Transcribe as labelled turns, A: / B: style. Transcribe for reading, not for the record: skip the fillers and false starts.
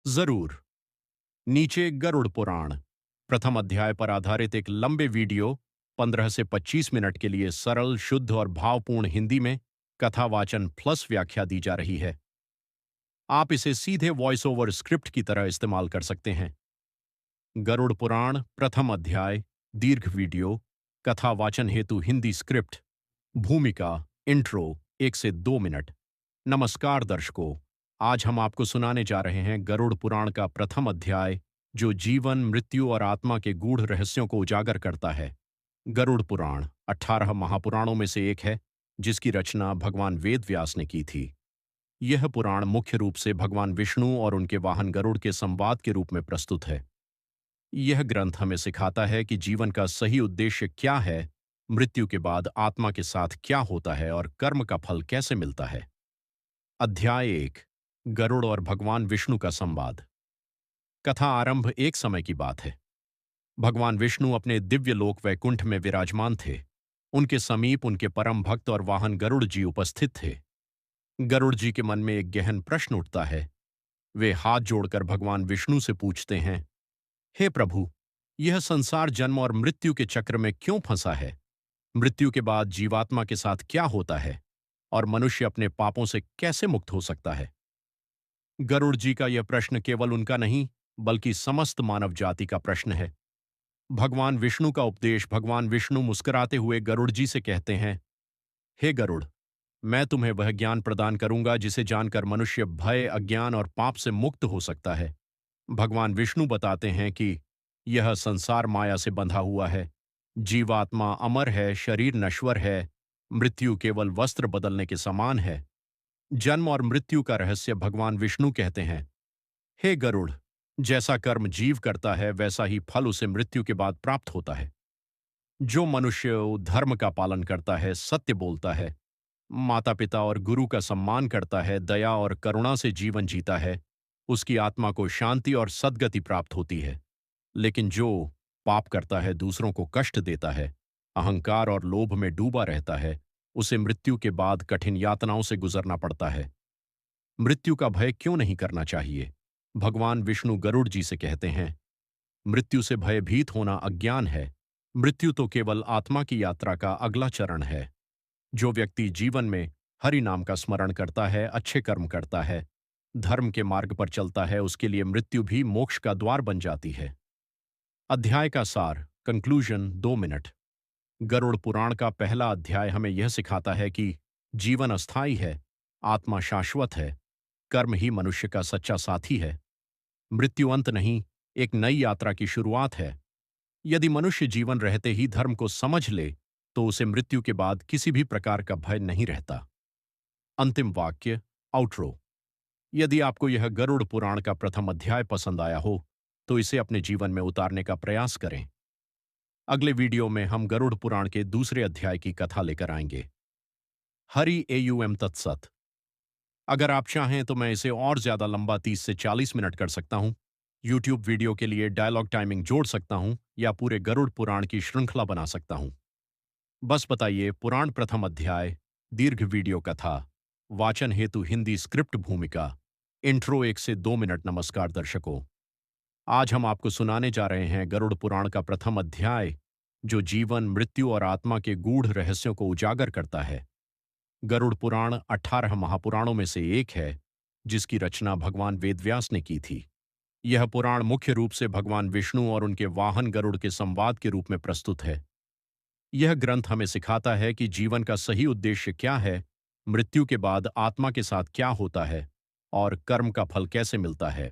A: जरूर। नीचे गरुड़ पुराण प्रथम अध्याय पर आधारित एक लंबे वीडियो 15 से 25 मिनट के लिए सरल, शुद्ध और भावपूर्ण हिंदी में कथावाचन प्लस व्याख्या दी जा रही है। आप इसे सीधे वॉइस ओवर स्क्रिप्ट की तरह इस्तेमाल कर सकते हैं। गरुड़ पुराण प्रथम अध्याय दीर्घ वीडियो कथावाचन हेतु हिंदी स्क्रिप्ट भूमिका इंट्रो 1 से 2 मिनट। नमस्कार दर्शकों, आज हम आपको सुनाने जा रहे हैं गरुड़ पुराण का प्रथम अध्याय जो जीवन, मृत्यु और आत्मा के गूढ़ रहस्यों को उजागर करता है। गरुड़ पुराण 18 महापुराणों में से एक है जिसकी रचना भगवान वेद व्यास ने की थी। यह पुराण मुख्य रूप से भगवान विष्णु और उनके वाहन गरुड़ के संवाद के रूप में प्रस्तुत है। यह ग्रंथ हमें सिखाता है कि जीवन का सही उद्देश्य क्या है, मृत्यु के बाद आत्मा के साथ क्या होता है और कर्म का फल कैसे मिलता है। अध्याय 1 गरुड़ और भगवान विष्णु का संवाद। कथा आरंभ एक समय की बात है। भगवान विष्णु अपने दिव्य लोक वैकुंठ में विराजमान थे। उनके समीप उनके परम भक्त और वाहन गरुड़ जी उपस्थित थे। गरुड़ जी के मन में एक गहन प्रश्न उठता है। वे हाथ जोड़कर भगवान विष्णु से पूछते हैं, हे प्रभु, यह संसार जन्म और मृत्यु के चक्र में क्यों फंसा है? मृत्यु के बाद जीवात्मा के साथ क्या होता है और मनुष्य अपने पापों से कैसे मुक्त हो सकता है? गरुड़ जी का यह प्रश्न केवल उनका नहीं बल्कि समस्त मानव जाति का प्रश्न है। भगवान विष्णु का उपदेश। भगवान विष्णु मुस्कुराते हुए गरुड़ जी से कहते हैं, हे गरुड़, मैं तुम्हें वह ज्ञान प्रदान करूंगा जिसे जानकर मनुष्य भय, अज्ञान और पाप से मुक्त हो सकता है। भगवान विष्णु बताते हैं कि यह संसार माया से बंधा हुआ है। जीवात्मा अमर है, शरीर नश्वर है, मृत्यु केवल वस्त्र बदलने के समान है। जन्म और मृत्यु का रहस्य भगवान विष्णु कहते हैं, हे गरुड़, जैसा कर्म जीव करता है वैसा ही फल उसे मृत्यु के बाद प्राप्त होता है। जो मनुष्य धर्म का पालन करता है, सत्य बोलता है, माता पिता और गुरु का सम्मान करता है, दया और करुणा से जीवन जीता है, उसकी आत्मा को शांति और सद्गति प्राप्त होती है। लेकिन जो पाप करता है, दूसरों को कष्ट देता है, अहंकार और लोभ में डूबा रहता है, उसे मृत्यु के बाद कठिन यातनाओं से गुजरना पड़ता है। मृत्यु का भय क्यों नहीं करना चाहिए? भगवान विष्णु गरुड़ जी से कहते हैं, मृत्यु से भयभीत होना अज्ञान है। मृत्यु तो केवल आत्मा की यात्रा का अगला चरण है। जो व्यक्ति जीवन में हरि नाम का स्मरण करता है, अच्छे कर्म करता है, धर्म के मार्ग पर चलता है, उसके लिए मृत्यु भी मोक्ष का द्वार बन जाती है। अध्याय का सार, कंक्लूजन 2 मिनट। गरुड़ पुराण का पहला अध्याय हमें यह सिखाता है कि जीवन अस्थायी है, आत्मा शाश्वत है, कर्म ही मनुष्य का सच्चा साथी है। मृत्यु अंत नहीं, एक नई यात्रा की शुरुआत है। यदि मनुष्य जीवन रहते ही धर्म को समझ ले तो उसे मृत्यु के बाद किसी भी प्रकार का भय नहीं रहता। अंतिम वाक्य, आउटरो। यदि आपको यह गरुड़ पुराण का प्रथम अध्याय पसंद आया हो तो इसे अपने जीवन में उतारने का प्रयास करें। अगले वीडियो में हम गरुड़ पुराण के दूसरे अध्याय की कथा लेकर आएंगे। हरि एयुएम तत्सत। अगर आप चाहें तो मैं इसे और ज्यादा लंबा 30 से 40 मिनट कर सकता हूं। यूट्यूब वीडियो के लिए डायलॉग टाइमिंग जोड़ सकता हूं या पूरे गरुड़ पुराण की श्रृंखला बना सकता हूं। बस बताइए, पुराण प्रथम अध्याय दीर्घ वीडियो कथा वाचन हेतु हिंदी स्क्रिप्ट भूमिका इंट्रो 1 से 2 मिनट। नमस्कार दर्शकों, आज हम आपको सुनाने जा रहे हैं गरुड़ पुराण का प्रथम अध्याय जो जीवन, मृत्यु और आत्मा के गूढ़ रहस्यों को उजागर करता है। गरुड़ पुराण 18 महापुराणों में से एक है जिसकी रचना भगवान वेदव्यास ने की थी। यह पुराण मुख्य रूप से भगवान विष्णु और उनके वाहन गरुड़ के संवाद के रूप में प्रस्तुत है। यह ग्रंथ हमें सिखाता है कि जीवन का सही उद्देश्य क्या है, मृत्यु के बाद आत्मा के साथ क्या होता है और कर्म का फल कैसे मिलता है।